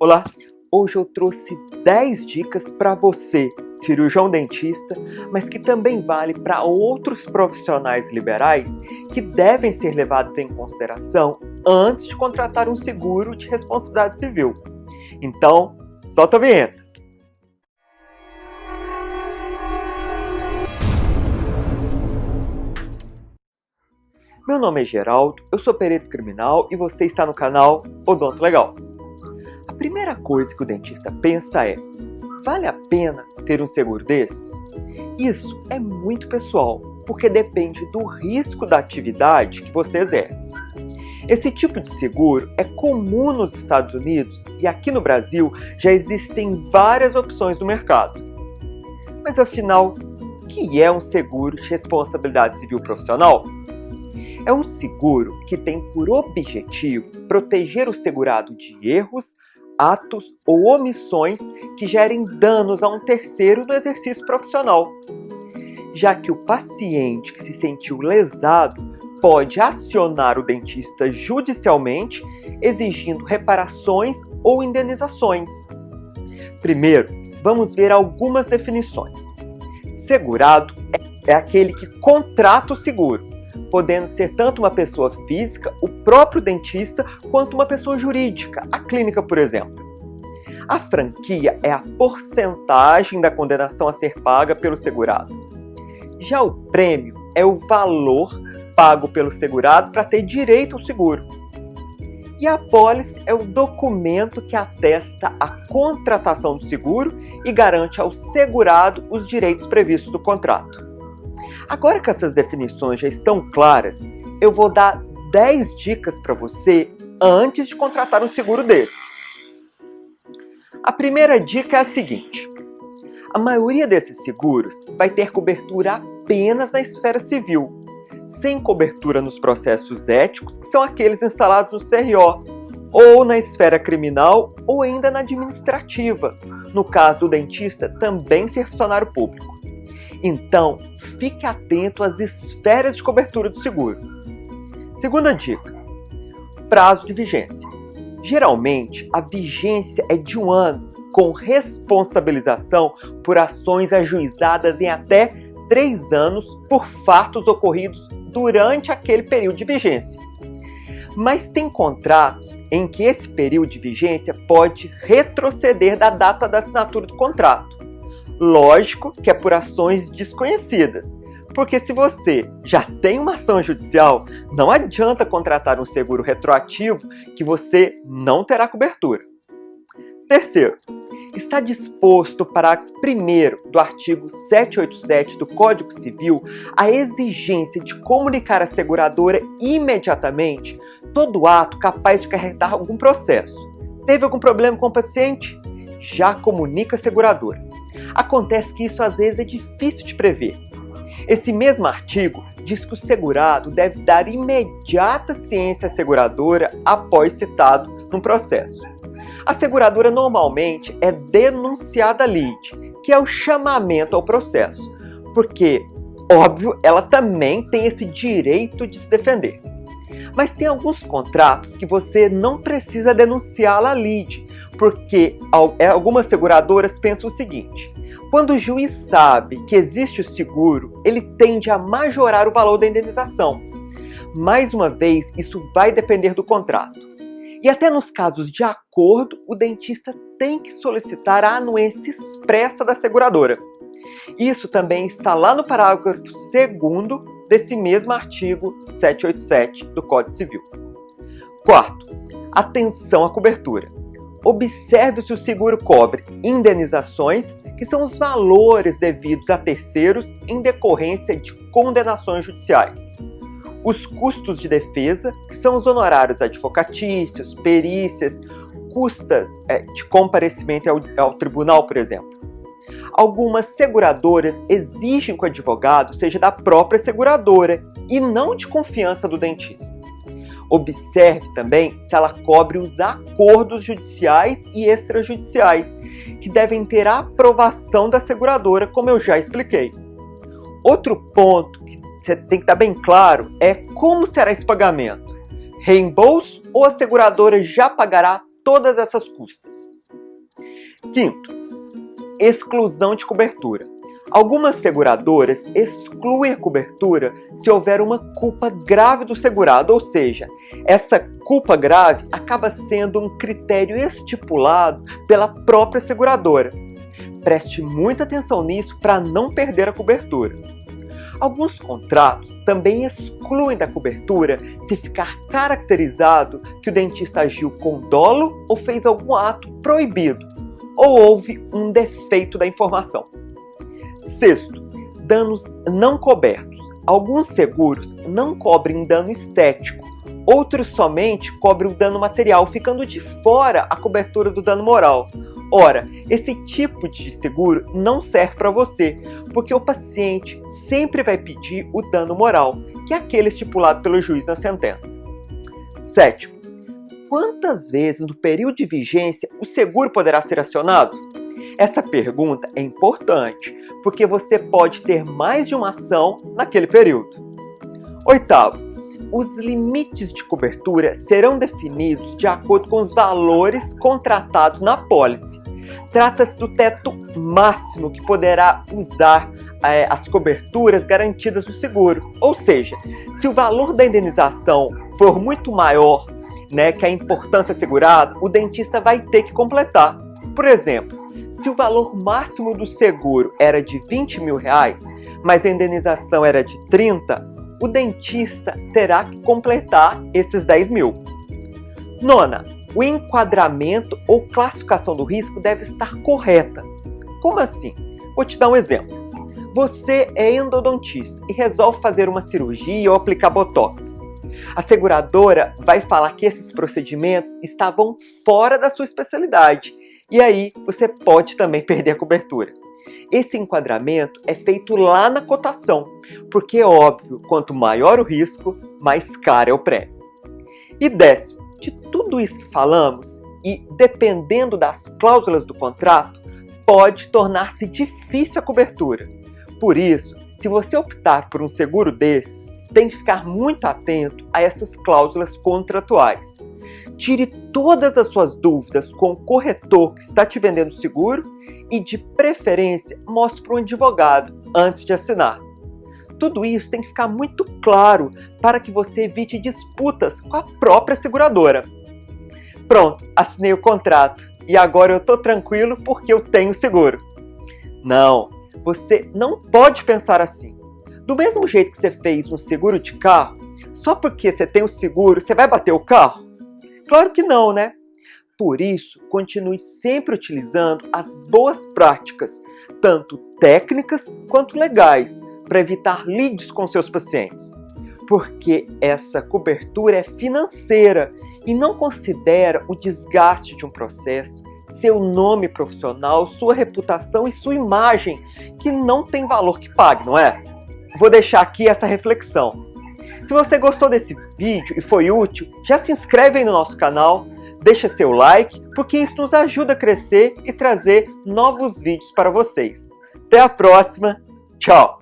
Olá, hoje eu trouxe 10 dicas para você, cirurgião dentista, mas que também vale para outros profissionais liberais que devem ser levados em consideração antes de contratar um seguro de responsabilidade civil. Então, solta a vinheta! Meu nome é Geraldo, eu sou perito criminal e você está no canal Odonto Legal. A primeira coisa que o dentista pensa é: vale a pena ter um seguro desses? Isso é muito pessoal, porque depende do risco da atividade que você exerce. Esse tipo de seguro é comum nos Estados Unidos e aqui no Brasil já existem várias opções no mercado. Mas afinal, o que é um seguro de responsabilidade civil profissional? É um seguro que tem por objetivo proteger o segurado de erros, atos ou omissões que gerem danos a um terceiro no exercício profissional, já que o paciente que se sentiu lesado pode acionar o dentista judicialmente, exigindo reparações ou indenizações. Primeiro, vamos ver algumas definições. Segurado é aquele que contrata o seguro, podendo ser tanto uma pessoa física, o próprio dentista, quanto uma pessoa jurídica, a clínica, por exemplo. A franquia é a porcentagem da condenação a ser paga pelo segurado. Já o prêmio é o valor pago pelo segurado para ter direito ao seguro. E a apólice é o documento que atesta a contratação do seguro e garante ao segurado os direitos previstos do contrato. Agora que essas definições já estão claras, eu vou dar 10 dicas para você antes de contratar um seguro desses. A primeira dica é a seguinte: a maioria desses seguros vai ter cobertura apenas na esfera civil, sem cobertura nos processos éticos, que são aqueles instalados no CRO, ou na esfera criminal ou ainda na administrativa, no caso do dentista também ser funcionário público. Então, fique atento às esferas de cobertura do seguro. Segunda dica: prazo de vigência. Geralmente, a vigência é de 1 ano, com responsabilização por ações ajuizadas em até 3 anos por fatos ocorridos durante aquele período de vigência. Mas tem contratos em que esse período de vigência pode retroceder da data da assinatura do contrato. Lógico que é por ações desconhecidas, porque se você já tem uma ação judicial, não adianta contratar um seguro retroativo que você não terá cobertura. Terceiro, está disposto o parágrafo 1º do artigo 787 do Código Civil a exigência de comunicar à seguradora imediatamente todo ato capaz de acarretar algum processo. Teve algum problema com o paciente? Já comunica à seguradora. Acontece que isso às vezes é difícil de prever. Esse mesmo artigo diz que o segurado deve dar imediata ciência à seguradora após citado no processo. A seguradora normalmente é denunciada lide, que é o chamamento ao processo, porque, óbvio, ela também tem esse direito de se defender. Mas tem alguns contratos que você não precisa denunciá-la lide, porque algumas seguradoras pensam o seguinte: quando o juiz sabe que existe o seguro, ele tende a majorar o valor da indenização. Mais uma vez, isso vai depender do contrato. E até nos casos de acordo, o dentista tem que solicitar a anuência expressa da seguradora. Isso também está lá no parágrafo 2º desse mesmo artigo 787 do Código Civil. Quarto, atenção à cobertura. Observe se o seguro cobre indenizações, que são os valores devidos a terceiros em decorrência de condenações judiciais. Os custos de defesa, que são os honorários advocatícios, perícias, custas de comparecimento ao tribunal, por exemplo. Algumas seguradoras exigem que o advogado seja da própria seguradora e não de confiança do dentista. Observe também se ela cobre os acordos judiciais e extrajudiciais, que devem ter a aprovação da seguradora, como eu já expliquei. Outro ponto que você tem que estar bem claro é como será esse pagamento. Reembolso ou a seguradora já pagará todas essas custas. Quinto, exclusão de cobertura. Algumas seguradoras excluem a cobertura se houver uma culpa grave do segurado, ou seja, essa culpa grave acaba sendo um critério estipulado pela própria seguradora. Preste muita atenção nisso para não perder a cobertura. Alguns contratos também excluem da cobertura se ficar caracterizado que o dentista agiu com dolo ou fez algum ato proibido, ou houve um defeito da informação. Sexto, danos não cobertos. Alguns seguros não cobrem dano estético, outros somente cobrem o dano material, ficando de fora a cobertura do dano moral. Ora, esse tipo de seguro não serve para você, porque o paciente sempre vai pedir o dano moral, que é aquele estipulado pelo juiz na sentença. Sétimo, quantas vezes no período de vigência o seguro poderá ser acionado? Essa pergunta é importante, porque você pode ter mais de uma ação naquele período. Oitavo, os limites de cobertura serão definidos de acordo com os valores contratados na apólice. Trata-se do teto máximo que poderá usar as coberturas garantidas do seguro. Ou seja, se o valor da indenização for muito maior, que a importância assegurada, o dentista vai ter que completar. Por exemplo, se o valor máximo do seguro era de R$20 mil, mas a indenização era de 30, o dentista terá que completar esses 10 mil. Nona, o enquadramento ou classificação do risco deve estar correta. Como assim? Vou te dar um exemplo. Você é endodontista e resolve fazer uma cirurgia ou aplicar botox. A seguradora vai falar que esses procedimentos estavam fora da sua especialidade e aí você pode também perder a cobertura. Esse enquadramento é feito lá na cotação, porque é óbvio, quanto maior o risco, mais caro é o prêmio. E décimo, de tudo isso que falamos, e dependendo das cláusulas do contrato, pode tornar-se difícil a cobertura. Por isso, se você optar por um seguro desses, tem que ficar muito atento a essas cláusulas contratuais. Tire todas as suas dúvidas com o corretor que está te vendendo o seguro e, de preferência, mostre para um advogado antes de assinar. Tudo isso tem que ficar muito claro para que você evite disputas com a própria seguradora. Pronto, assinei o contrato e agora eu estou tranquilo porque eu tenho seguro. Não, você não pode pensar assim. Do mesmo jeito que você fez um seguro de carro, só porque você tem o seguro, você vai bater o carro? Claro que não, né? Por isso, continue sempre utilizando as boas práticas, tanto técnicas quanto legais, para evitar lides com seus pacientes. Porque essa cobertura é financeira e não considera o desgaste de um processo, seu nome profissional, sua reputação e sua imagem, que não tem valor que pague, não é? Vou deixar aqui essa reflexão. Se você gostou desse vídeo e foi útil, já se inscreve aí no nosso canal, deixa seu like, porque isso nos ajuda a crescer e trazer novos vídeos para vocês. Até a próxima, tchau!